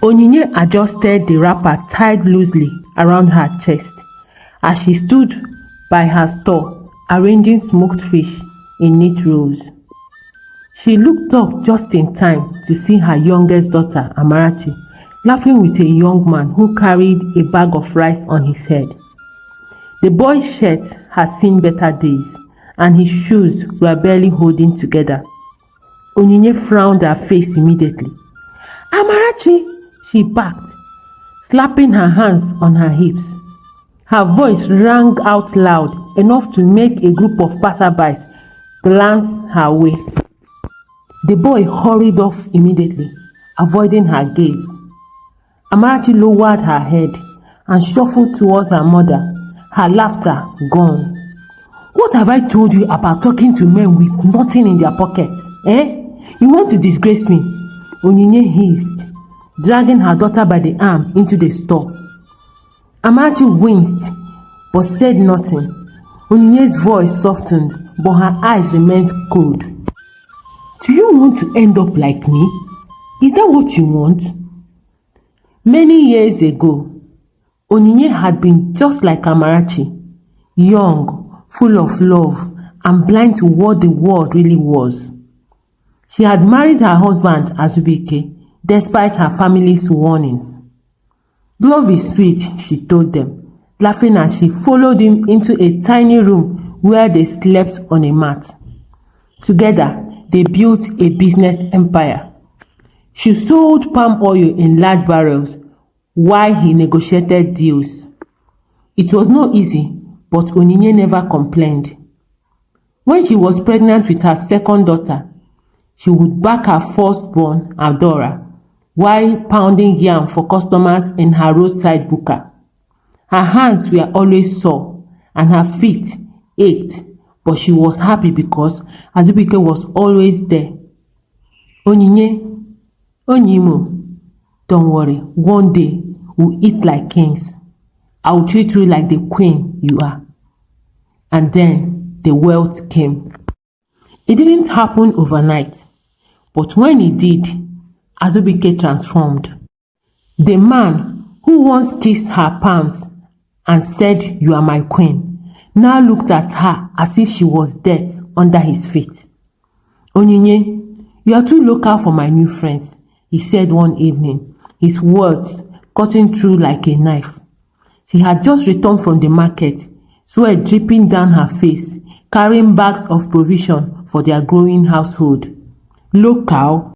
Onyinye adjusted the wrapper tied loosely around her chest as she stood by her store arranging smoked fish in neat rows. She looked up just in time to see her youngest daughter, Amarachi, laughing with a young man who carried a bag of rice on his head. The boy's shirt had seen better days, and his shoes were barely holding together. Onyinye frowned her face immediately. "Amarachi!" she barked, slapping her hands on her hips. Her voice rang out loud enough to make a group of passerbys glance her way. The boy hurried off immediately, avoiding her gaze. Amarachi lowered her head and shuffled towards her mother, her laughter gone. "What have I told you about talking to men with nothing in their pockets? You want to disgrace me?" Onyinye hissed, dragging her daughter by the arm into the store. Amarachi winced but said nothing. Onyinye's voice softened, but her eyes remained cold. "Do you want to end up like me? Is that what you want?" Many years ago, Onyinye had been just like Amarachi, young, full of love, and blind to what the world really was. She had married her husband Azubike despite her family's warnings. "Love is sweet," she told them, laughing as she followed him into a tiny room where they slept on a mat. Together, they built a business empire. She sold palm oil in large barrels while he negotiated deals. It was not easy, but Onyinye never complained. When she was pregnant with her second daughter, she would back her firstborn, Adora, while pounding yam for customers in her roadside buka. Her hands were always sore and her feet ached, but she was happy because Azubike was always there. Onyimo, don't worry, one day we'll eat like kings. I'll treat you like the queen you are." And then the wealth came. It didn't happen overnight, but when it did, Azubike transformed. The man who once kissed her palms and said, "You are my queen," now looked at her as if she was death under his feet. "Onyinye, you are too local for my new friends," he said one evening, his words cutting through like a knife. She had just returned from the market, sweat dripping down her face, carrying bags of provision for their growing household. "Local?